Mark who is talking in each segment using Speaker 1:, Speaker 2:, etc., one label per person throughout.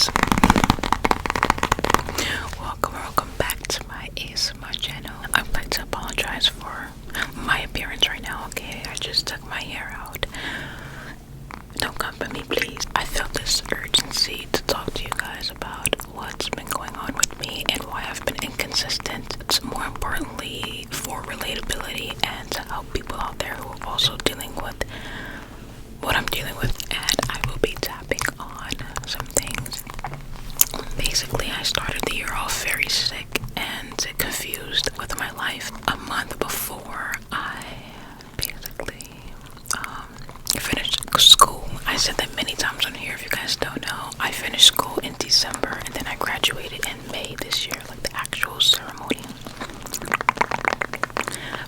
Speaker 1: guys. Welcome back to my ASMR channel. I'd like to apologize for my appearance right now, okay? I just took my hair out. Don't come for me, please. I felt this urgency to talk to you guys about what's been going on with me and why I've been inconsistent. It's more importantly for relatability and to help people out there who are also dealing with what I'm dealing with. And I will be tapping on some things. Basically, I started the year off very sick and confused with my life. A month before I basically finished school. I said that many times on here, if you guys don't know. I finished school in December and then I graduated in May this year, like the actual ceremony.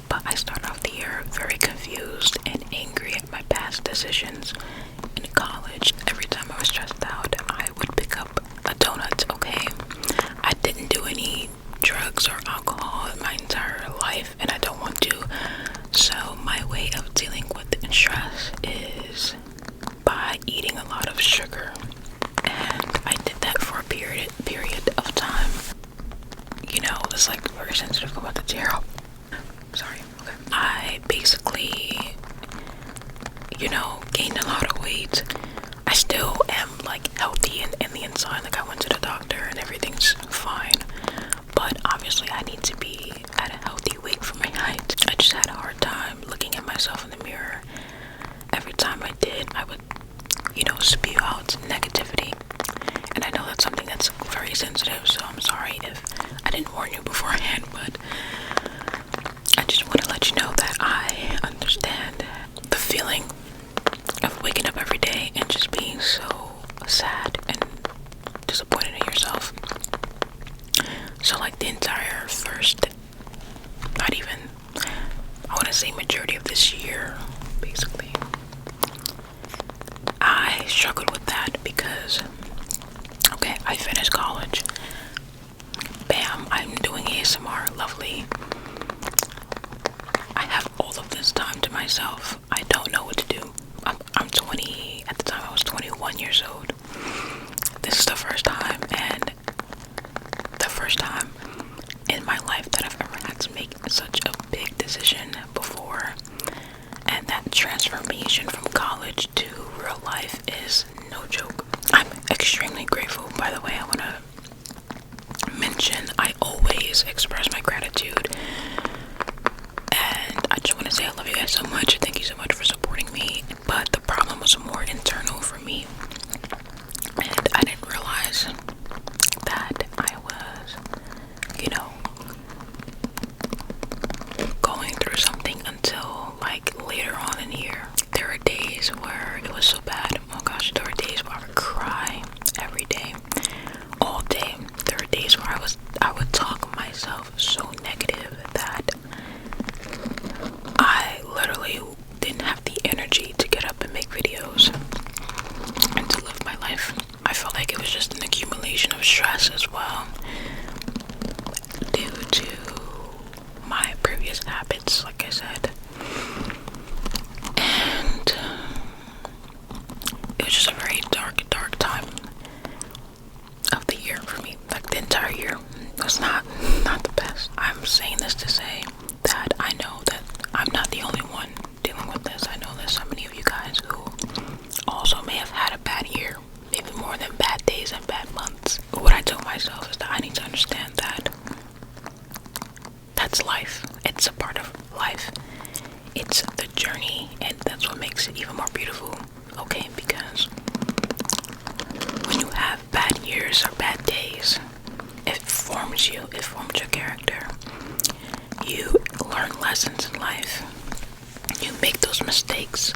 Speaker 1: But I started off the year very confused and angry at my past decisions in college. Every time I was stressed out, I would pick up a donut, okay? I didn't do any drugs or alcohol in my entire life, and I don't want to. So my way of dealing with stress is by eating a lot of sugar. And I did that for a period of time. You know, it's like very sensitive about the tear. Sorry. Okay. I basically, gained a lot of weight. I still am like healthy in the inside. Like I went to the doctor and everything's fine. But obviously I need to be at a healthy weight for my height. I just had a hard time looking at myself in the mirror. Every time I did, I would, spew out negativity. And I know that's something that's very sensitive, so I'm sorry if I didn't warn you beforehand, but I just want to let you know that I understand the feeling of waking up every day and just being so sad and disappointed in yourself. So like the entire first, not even, I want to say majority of this year, basically, I struggled with that because, okay, I finished college. Bam, I'm doing ASMR, lovely. I have all of this time to myself. I don't know what to do. I'm 20, at the time I was 21 years old. This is the first time, and the first time in my life that I've ever had to make such a big decision before. And that transformation from college to real life is no joke. I'm extremely grateful. By the way, I want to mention I always express my gratitude. And I just want to say I love you guys so much. Thank you so much for supporting me. But the problem was more internal for me. And I didn't realize that I was, going through something until like later on in the year. There were days where it was so bad. Oh gosh, there were days where I would cry every day, all day. There were days where I would talk myself so negative that I literally didn't have the energy to get up and make videos and to live my life. I felt like it was just an accumulation of stress as well due to my previous habits, like I said. And it was just a very dark time of the year for me. Like the entire year was not the best. I'm saying this to say that I know that I'm not the only one dealing with this. I know there's so many of you guys who also may have had a bad year, maybe more than bad days and bad months. But what I told myself is that I need to understand that that's life. It's a part of life. It's the journey, and that's what makes it even more beautiful, okay? Because when you have bad years or bad days, it forms you, it forms your character. You learn lessons in life. You make those mistakes,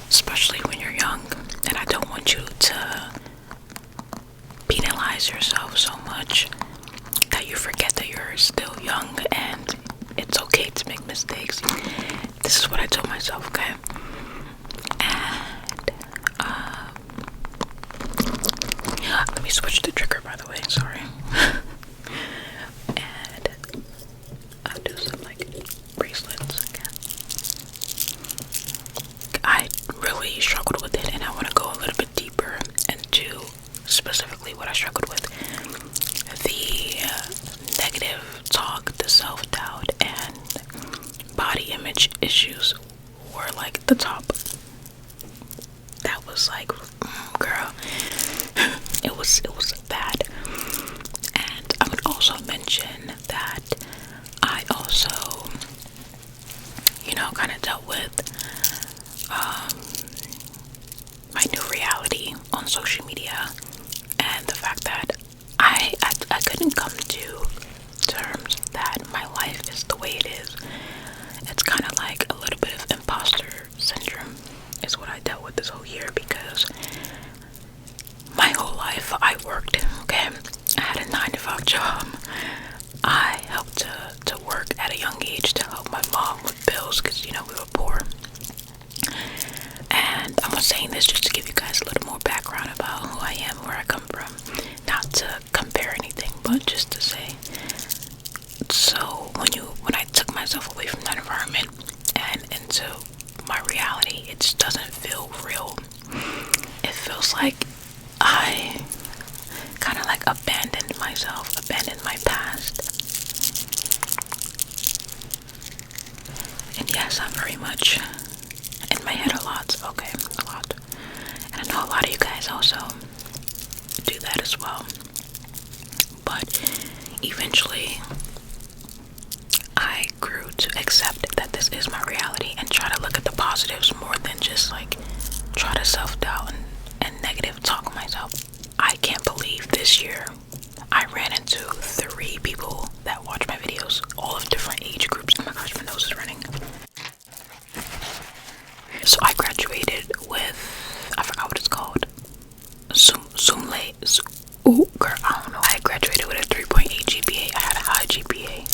Speaker 1: especially when you're young. And I don't want you to penalize yourself so much that you forget that you're still young and it's okay to make mistakes. This is what I told myself, okay? And let me switch the trigger, by the way, sorry. And I'll do some like bracelets again. I really struggled with it, and I want to go a little bit deeper into specifically what was like, girl, it was bad. And I would also mention that I also, kind of dealt with my new reality on social media, and the fact that I couldn't come to terms that my life is the way it is. It's kind of like a little bit of imposter syndrome is what I dealt with this whole year, because my whole life I worked, okay? I had a 9 to 5 job. I helped to work at a young age to help my mom with bills, because we were poor. And I'm not saying this just to give you guys a little more background about who I am, where I come from, not to compare anything, but just to say. So when I took myself away from that environment and into my reality, it just doesn't feel real. It feels like I kind of like abandoned myself, abandoned my past. And yes, I'm very much in my head a lot, okay, a lot. And I know a lot of you guys also do that as well. But eventually, I grew to accept that this is my reality and try to look at the positives more than just like try to self-doubt and negative talk myself. I can't believe this year I ran into 3 people that watch my videos, all of different age groups. Oh my gosh, my nose is running. So I graduated with, I forgot what it's called, girl, I don't know. I graduated with a 3.8 GPA. I had a high GPA,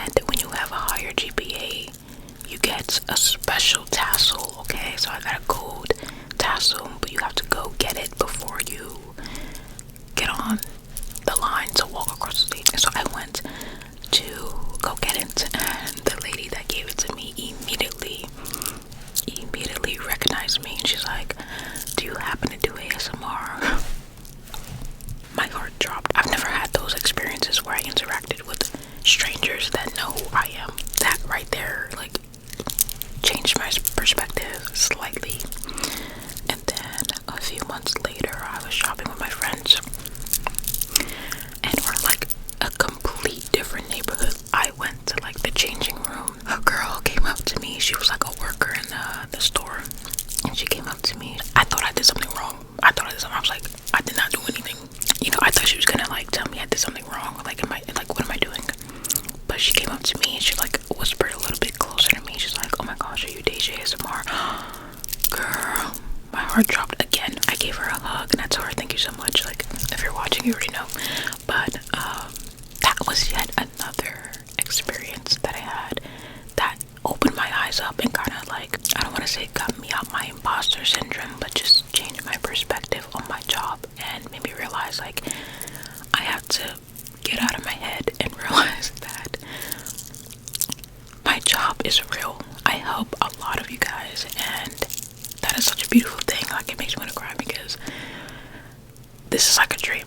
Speaker 1: and when you have a higher GPA, you get a special tassel, okay? So I got a gold tassel, but you have to go get it before you get on the line to walk across the stage. And so I went to go get it, and the lady that gave it to me immediately recognized me, and she's like, do you happen to do ASMR? My heart dropped. I've never had those experiences where I interacted with strangers that know who I am. That right there, like, changed my perspective slightly. And then a few months later, I was shopping with my friends, and we're in like a complete different neighborhood. I went to like the changing room. A girl came up to me. She was like a worker in the store, and she came up to me. I thought I did something wrong. I was like, I did not do anything. I thought she was gonna like tell me I did something wrong. Like, what am I doing? But she came up to me and she like whispered a little bit closer to me. She's like, oh my gosh, are you Deja ASMR? Girl, my heart dropped again. I gave her a hug, and I told her thank you so much. Like, if you're watching, you already know. But that was yet another experience that I had that opened my eyes up and kind of like, I don't want to say got me out my imposter syndrome, but just changed my perspective on my job and made me realize like I have to get out of my head and realize that my job is real. I help a lot of you guys, and that is such a beautiful thing. Like, it makes me want to cry because this is like a dream.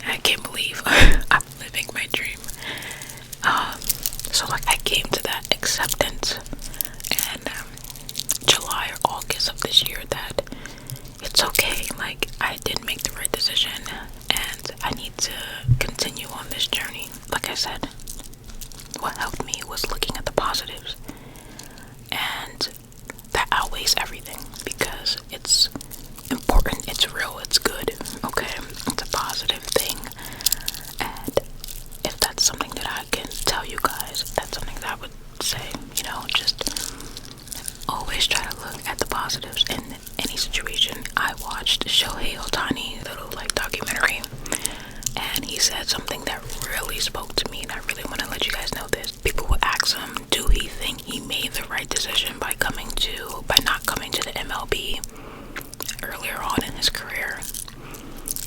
Speaker 1: I can't believe I'm living my dream. So like I came to that acceptance in July or August of this year that it's okay. Like, I did make the right decision, and I need to continue on this journey. Like I said, what helped me was looking at the positives, and that outweighs everything because it's important, it's real, it's good, okay? It's a positive thing, and if that's something that I can tell you guys, that's something that I would say, just always try to look at the positives in any situation. I watched Shohei Ohtani little like documentary, and he said something that really spoke to me, and I really want to let you guys know this. People would ask him, do he think he made the right decision by not coming to the MLB earlier on in his career?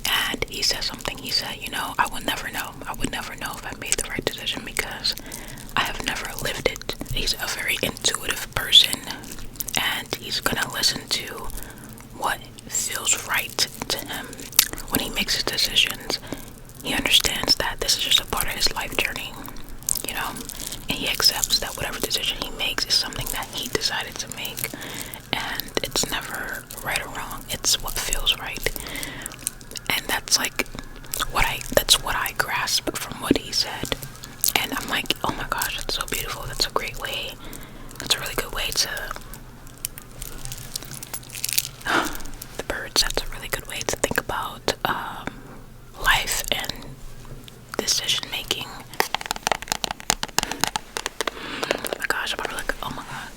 Speaker 1: And he said something. He said, I would never know. I would never know if I made the right decision because I have never lived it. He's a very intuitive person, and he's gonna listen to what feels right to him when he makes his decisions. He understands that this is just a part of his life journey, and he accepts that whatever decision he makes is something that he decided to make, and it's never right that's what feels right. And that's like that's what I grasp from what he said. And I'm like, oh my gosh, that's so beautiful. That's a great way. That's a really good way to the birds. That's a really good way to think about life and decision making. Oh my gosh, I'm probably like, oh my god.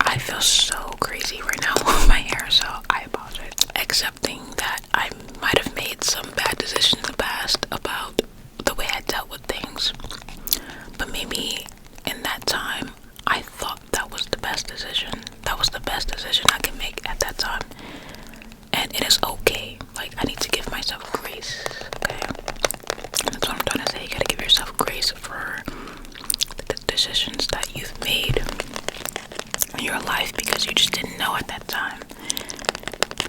Speaker 1: I feel so crazy right now with my hair, so I apologize. Accepting that I might have made some bad decisions in the past about the way I dealt with things, but maybe in that time I thought that was the best decision. That was the best decision I can make at that time, and it is okay. Like, I need to give myself grace. Okay, that's what I'm trying to say. You gotta give yourself grace for the decisions that you've made in your life because you just didn't know at that time.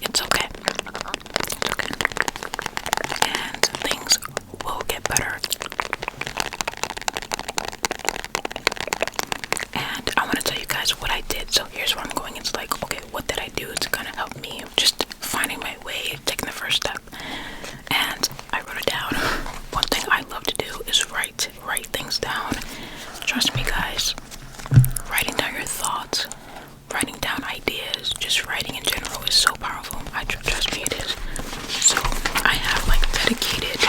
Speaker 1: It's okay. It's okay. And things will get better. And I want to tell you guys what I did. So here's where I'm going. It's like, okay, what did I do to kind of help me just finding my way, taking the first step? And I wrote it down. One thing I love to do is write things down. Trust me, guys. Writing down your thoughts, writing down ideas, just writing in general is so powerful. Trust me, it is. So I have like dedicated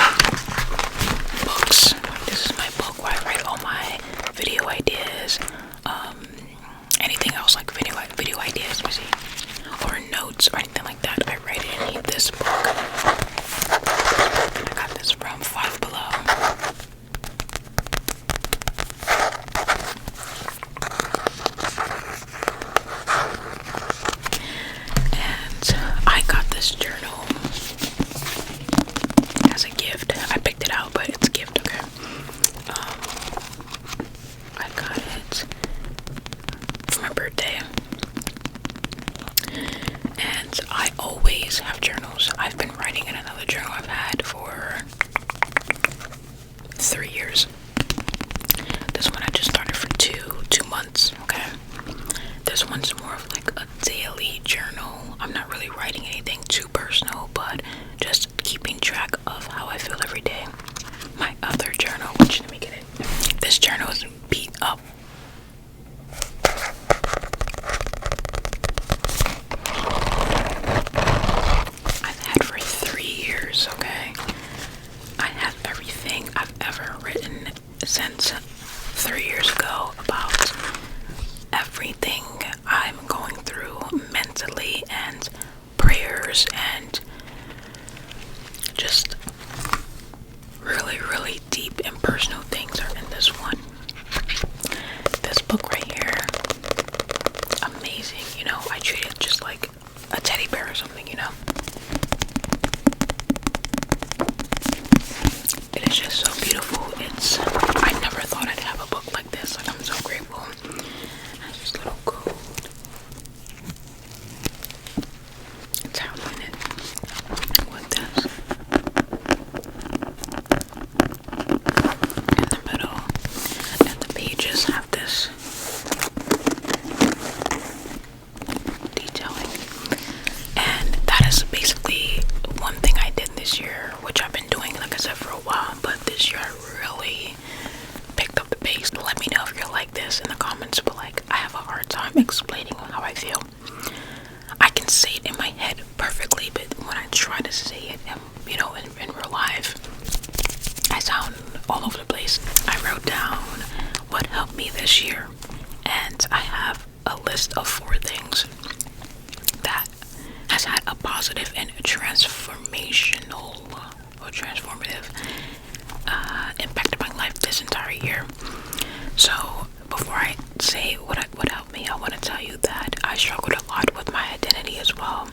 Speaker 1: books. This is my book where I write all my video ideas, anything else like video ideas, let me see, or notes or anything like that. I write it in this book. I got this from Five Below. I got this journal as a gift. I picked it out, but it's a gift, okay? I got it for my birthday. And I always have journals. I've been writing in another journal I've had for 3 years. This one I just started for two months, okay? This one's more of like a daily journal. I'm not really writing anything too personal, but just keeping track of how I feel every day. My other journal, which, let me get it. This journal is beat up. I've had for 3 years, okay? I have everything I've ever written since 3 years ago about everything I'm going through mentally, and prayers, and just really, really deep and personal things are in this one. This book right here, amazing. You know, I treat it just like a teddy bear or something, you know? It is just so beautiful. I never thought I'd have a book like this. Like, I'm so grateful. It's just little gold. It's how in it with this in the middle, and the pages have this detailing. And that is basically one thing I did this year, which I've been doing, like I said, for a while, but this year I really picked up the pace. Let me know if you're like this in the comments, but like, I have a hard time explaining how I feel. I can say it in my head perfectly, but when I try to say it, you know, in real life, I sound all over the place. I wrote down what helped me this year, and I have a list of 4 things that has had a positive and transformative impact on my life this entire year. So before I say what helped me, I want to tell you that I struggled a lot with my identity as well.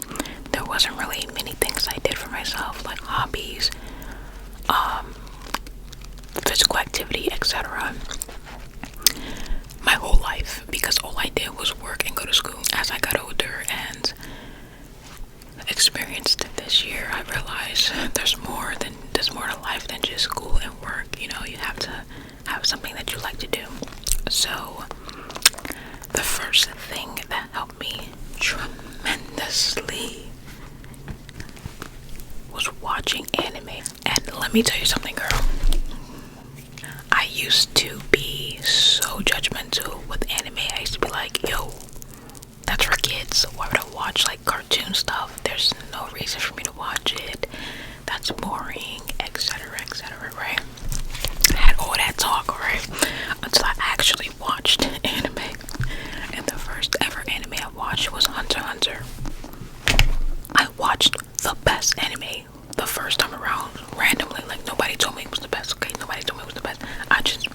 Speaker 1: There wasn't really many things I did for myself, like hobbies, physical activity, etc. my whole life, because all I did was work and go to school. As I got older and experienced this year, I realized there's more to life than just school and work. You know, you have to have something that you like to do. So the first thing that helped me honestly was watching anime. And let me tell you something, girl. I used to be so judgmental with anime. I used to be like, yo, that's for kids. Why would I watch like cartoon stuff? There's no reason for me to watch it. That's boring, etc., right? I had all that talk, right? Until I actually watched anime. And the first ever anime I watched was Hunter x Hunter. I watched the best anime the first time around, randomly. Like, nobody told me it was the best, okay? Nobody told me it was the best. I just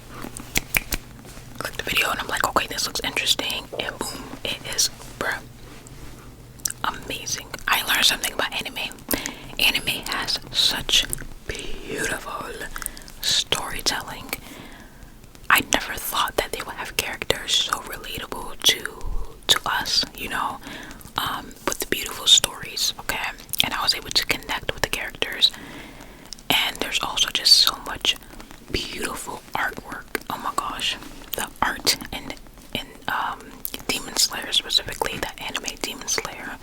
Speaker 1: clicked the video and I'm like, okay, this looks interesting. And boom, it is, bruh, amazing. I learned something about anime. Anime has such beautiful storytelling. I never thought that they would have characters so relatable to us, you know, with the beautiful stories, okay? And I was able to connect with the characters. And there's also just so much beautiful artwork. Oh my gosh, the art in Demon Slayer, specifically the anime Demon Slayer,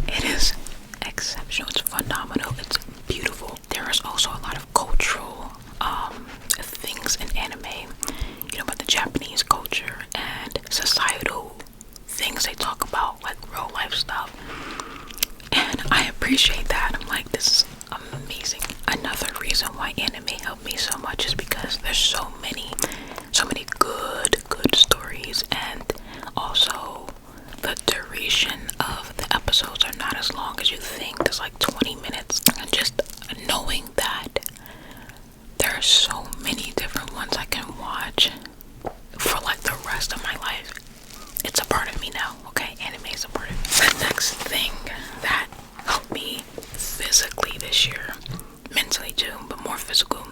Speaker 1: it is exceptional. It's phenomenal. It's beautiful. There is also a lot of cultural things in anime, you know, about the Japanese culture and societal things they talk about, like real life stuff. And I appreciate that. I'm like, this is amazing. Another reason why anime helped me so much is because there's so many good stories, and also the duration of the episodes are not as long as you think. There's like 20 minutes. And just knowing that there are so many different ones I can watch for like the rest of my life. It's a part of me now, okay? Anime is a part of me. The next thing that helped me physically this year, mentally too, but more physical,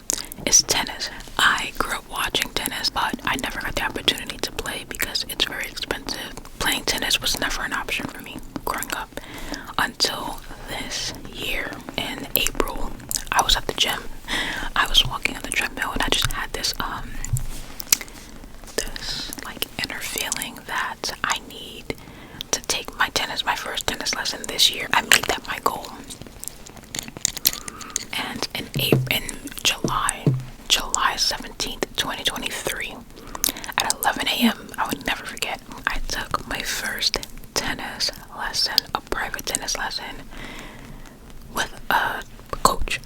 Speaker 1: is tennis. I grew up watching tennis, but I never got the opportunity to play because it's very expensive. Playing tennis was never an option for me growing up until this year in April. I was at the gym. I was walking on the treadmill and I just had this like inner feeling that I need to take my first tennis lesson this year. I made that my goal. And in July 17th, 2023, at 11 a.m., I would never forget, I took my first tennis lesson, a private tennis lesson, with a coach.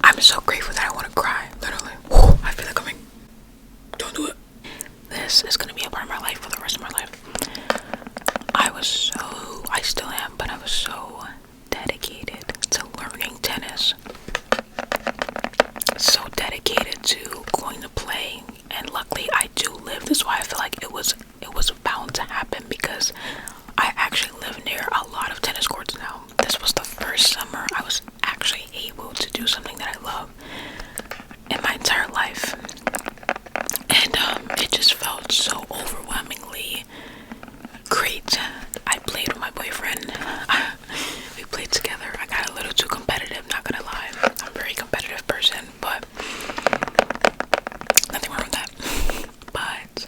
Speaker 1: I'm so grateful that I want to cry, literally. Whew, I feel like don't do it. This is going to be a part of my life for the rest of my life. I still am, but I was so dedicated to learning tennis. So dedicated to going to play, and luckily I do live. This is why I feel like it was bound to happen, because I actually live near a lot of tennis courts now. This was the first summer I was actually able to do something that I love in my entire life. And it just felt so overwhelmingly great. I played with my boyfriend. We played together. I got a little too competitive, not gonna lie. I'm a very competitive person, but nothing wrong with that. But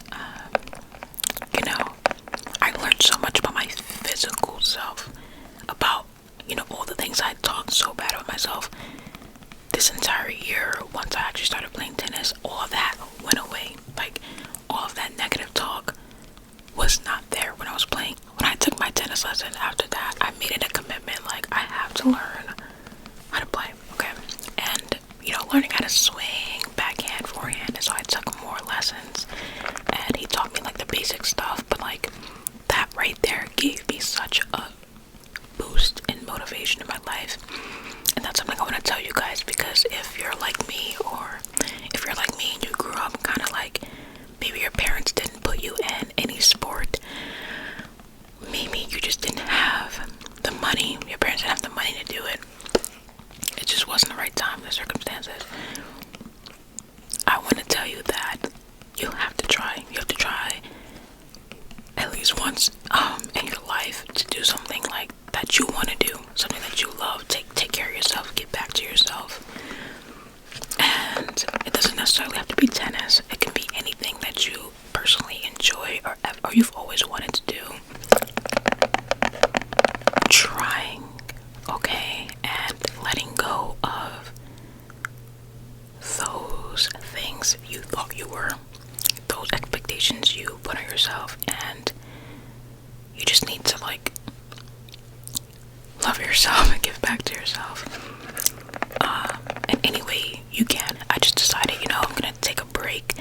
Speaker 1: you know, I learned so much about my physical self, about, you know, all the things I talked so bad about myself. This entire year, once I actually started playing tennis, all of that went away. Like, all of that negative talk was not there when I was playing. When I took my tennis lesson, after that, I made it a commitment, like, I have to learn how to play, okay? And, you know, learning how to swing, backhand, forehand, and so I took more lessons, and he taught me, like, the basic stuff, but, like, that right there gave me such a boost in motivation in my life. And that's something I want to tell you guys, because if you're like me, or if you're like me and you grew up kind of like, maybe your parents didn't put you in any sport, maybe you just didn't have the money, your parents didn't have the money to do it, it just wasn't the right time, the circumstances, I want to tell you that you have to try at least once in your life to do something like that you want to do, something that you love. Take care of yourself, get back to yourself. And it doesn't necessarily have to be tennis. It can be anything that you personally expectations you put on yourself, and you just need to like love yourself and give back to yourself in any way you can. I just decided, I'm gonna take a break.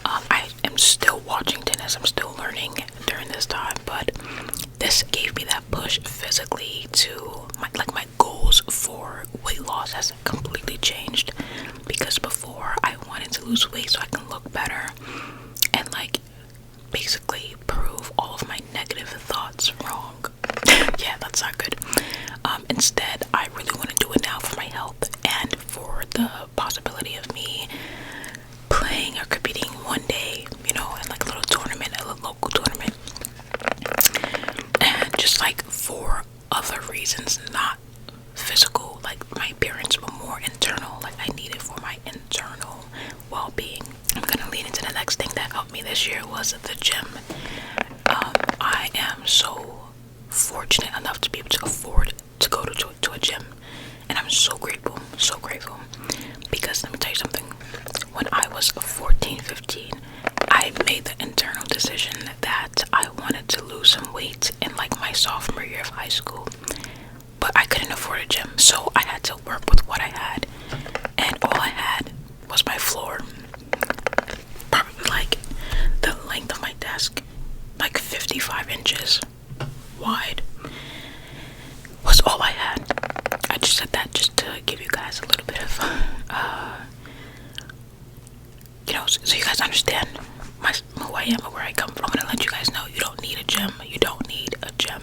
Speaker 1: I am still watching tennis, I'm still learning during this time, but this gave me that push physically to my goals for weight loss has completely changed, because before I wanted to lose weight so I can look better and like basically prove all of my negative thoughts wrong. Yeah, that's not good. Instead, I really want to do it now for my health and for the possibility of me playing or competing one day, in like a little tournament, a little local tournament. And just like for other reasons, not physical, like my appearance, but more internal. Like I need it for my internal well-being. I'm gonna lead into the next thing that helped me this year was the gym. I am so fortunate enough to be able to afford to go to a gym, and I'm so grateful, because let me tell you something. When I was 14, 15, I made the internal decision that I wanted to lose some weight in like my sophomore year of high school, but I couldn't afford a gym, so I had to work with what I had, and all I had was my floor, probably like the length of my desk, like 55 inches wide, was all I had. I just said that just to give you guys a little bit of so you guys understand who I am and where I come from. I'm gonna let you guys know you don't need a gym. You don't need a gym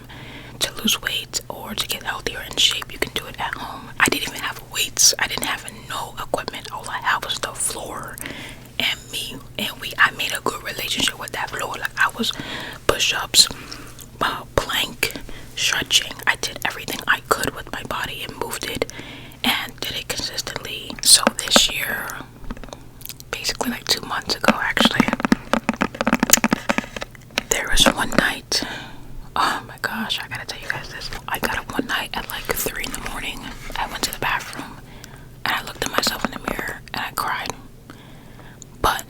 Speaker 1: to lose weight or to get healthier in shape. You can do it at home. I didn't even have weights. I didn't have no equipment. All I had was the floor and me, and I made a good relationship with that floor. Like I was push-ups, plank, stretching. I did everything I could with my body and moved it and did it consistently. So this year, basically like 2 months ago actually, there was one night, oh my gosh, I gotta tell you guys this. I got up one night at like 3 in the morning. I went to the bathroom and I looked at myself in the mirror and I cried. But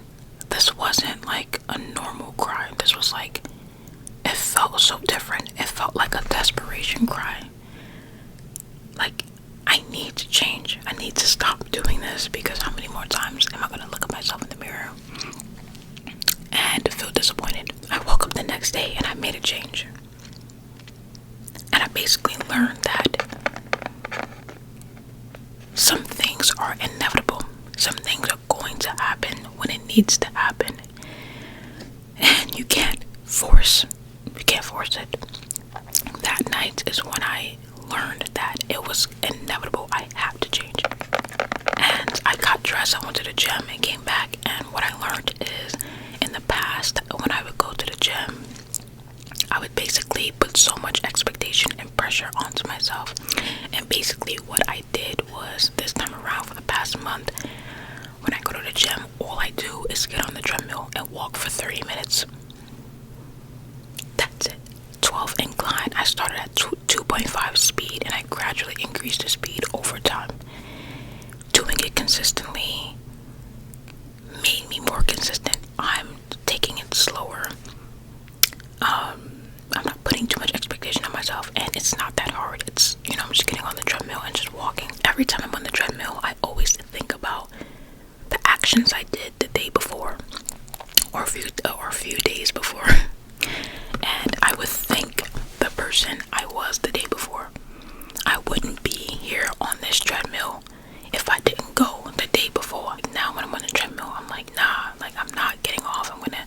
Speaker 1: this wasn't like a normal cry. This was like, it felt so different. It felt like a desperation cry. Like, I need to change. I need to stop doing this, because how many more times am I going to look at myself in the mirror and feel disappointed? I woke up the next day and I made a change. And I basically learned that some things are inevitable. Some things are going to happen when it needs to happen. And you can't force it. That night is when I learned that it was inevitable. I have to change. And I got dressed, I went to the gym and came back, and what I learned is, in the past, when I would go to the gym, I would basically put so much expectation and pressure onto myself. And basically what I did was, this time around for the past month, when I go to the gym, all I do is get on the treadmill and walk for 30 minutes. That's it. 12 incline. I started at 2.5 speed and I gradually increased the speed over time. Doing it consistently made me more consistent. I'm taking it slower. I'm not putting too much expectation on myself, and it's not that hard. It's, I'm just getting on the treadmill and just walking. Every time I'm on the treadmill, I always think about the actions I did the day before, or a few days before, and I would think the person I was the day before. I wouldn't be here on this treadmill if I didn't go the day before. Now when I'm on the treadmill, I'm like, nah, like I'm not getting off. I'm gonna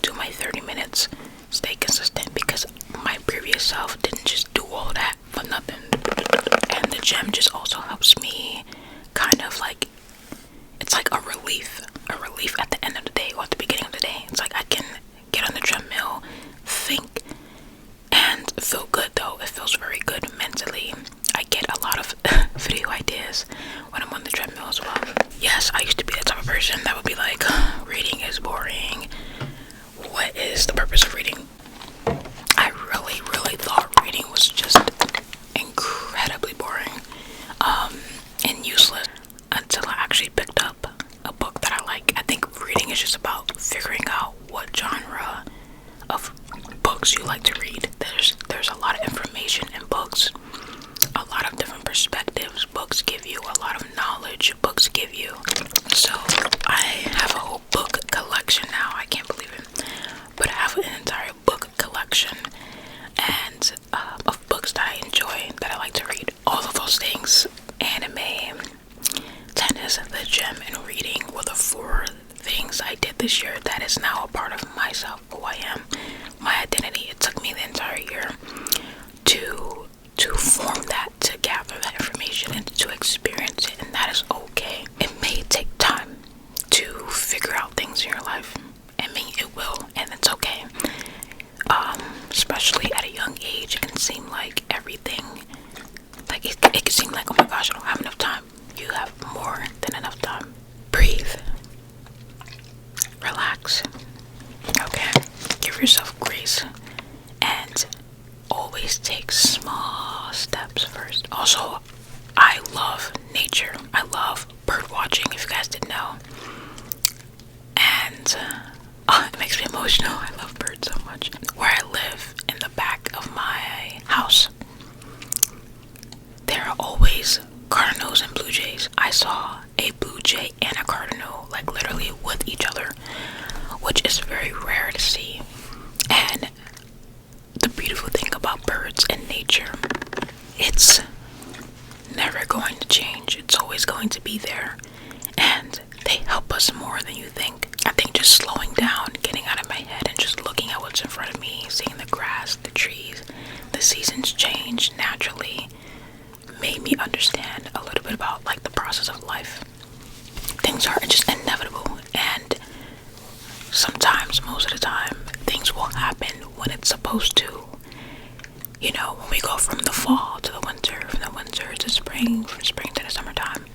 Speaker 1: do my 30 minutes, stay consistent, because my previous self didn't just do all of that for nothing. And the gym just also helps me kind of like, it's like a relief at the end of the day or at the beginning of the day. It's like I can get on the treadmill, think, and feel good though. It feels very good mentally. I get a lot of video ideas when I'm on the treadmill as well. Yes, I used to be the type of person that would be like, reading is boring. What is the purpose of reading? I really thought reading was just incredibly boring and useless until I actually picked up a book that I like. I think reading is just about figuring out what genre of books you like to read. There's a lot of information in books, a lot of different perspectives. Books give you a lot of knowledge. Books give you. So I have a whole book collection now. I can't believe it, but I have an entire book collection and of books that I enjoy, that I like to read. All of those things: anime, tennis, the gym, and reading were the 4 things I did this year that is now a part of myself, who I am, my identity. It took me the entire year to form that, to gather that information, and to experience it, and that is okay. It may take time to figure out things in your life. I mean, it will, and it's okay. Especially at a young age, it can seem like everything, like it can seem like, oh my gosh, I don't have enough time. You have more than enough time. Breathe. Relax. Okay? Give yourself grace. And always take small steps first. Also, I love nature. I love bird watching, if you guys didn't know. And it makes me emotional. I love birds so much. Where I live, in the back of my house, there are always cardinals and blue jays. I saw a blue jay and a cardinal, like literally with each other, which is very rare to see. And the beautiful thing about birds and nature, it's never going to change. It's always going to be there, and they help us more than you think. I think just slowing down, getting out of my head, and just looking at what's in front of me, seeing the grass, the trees, the seasons change naturally, made me understand a little bit about like the process of life. Things are just inevitable, and sometimes, most of the time, things will happen when it's supposed to. You know, when we go from the fall to the winter, from the winter to spring, from spring to the summertime,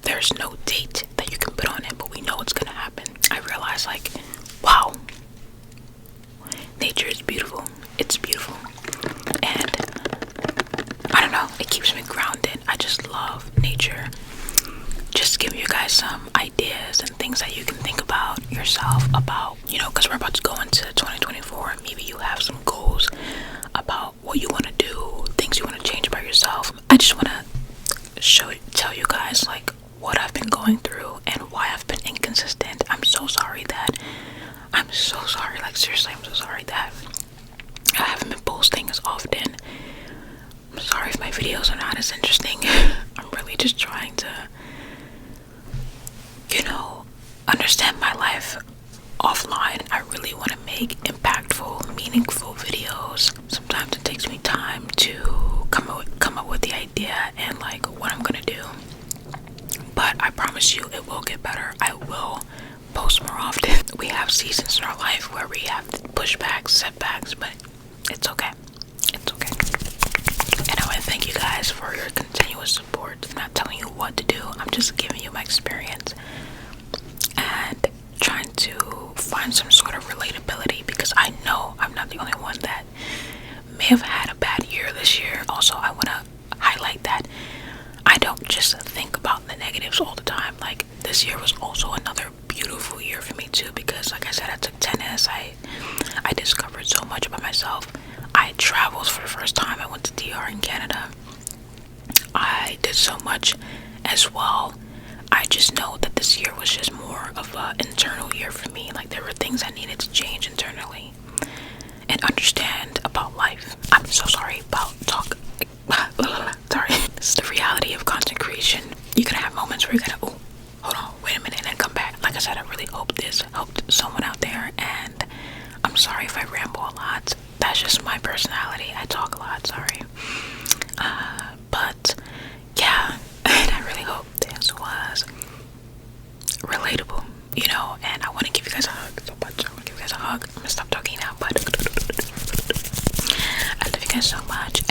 Speaker 1: there's no date that you can put on it, but we know it's gonna happen. I realize, like, wow, nature is beautiful. It's beautiful. And I don't know, it keeps me grounded. I just love nature. Just give you guys some ideas and things that you can think about yourself about, you know, because we're about to go into 2024. Maybe you have some goals about what you want to do, things you want to change about yourself. I just want to tell you guys like what I've been going through and why I've been inconsistent. I'm so sorry, like seriously, I'm so sorry that I haven't been posting as often. I'm sorry if my videos are not as interesting. I'm really just trying to, you know, understand my life offline. I really want to make impactful, meaningful videos. Sometimes it takes me time to come up with the idea and like what I'm gonna do. But I promise you it will get better. I will post more often. We have seasons in our life where we have pushbacks, setbacks, but it's okay. It's okay. And I want to thank you guys for your continuous support. I'm not telling you what to do. I'm just giving you my experience and trying to find some sort of relatability, because I know I'm not the only one that may have had a bad year this year. Also, I want to highlight that I don't just think about the negatives all the time. Like, this year was also another beautiful year for me too, because like I said, I took tennis. I discovered so much about myself. I traveled for the first time. I went to DR in Canada. I did so much as well. I just know that this year was just more of an internal year for me. Like, there were things I needed to change internally and understand about life. I'm so sorry about sorry. This is the reality of content creation. You're gonna have moments where you're gonna, oh, hold on, wait a minute, and then come back. Like I said, I really hope this helped someone out there, and I'm sorry if I ramble a lot. That's just my personality. I talk a lot, sorry. But yeah, and I really hope this was relatable, you know, and I want to give you guys a hug so much. I want to give you guys a hug. I'm gonna stop talking now, but I love you guys so much,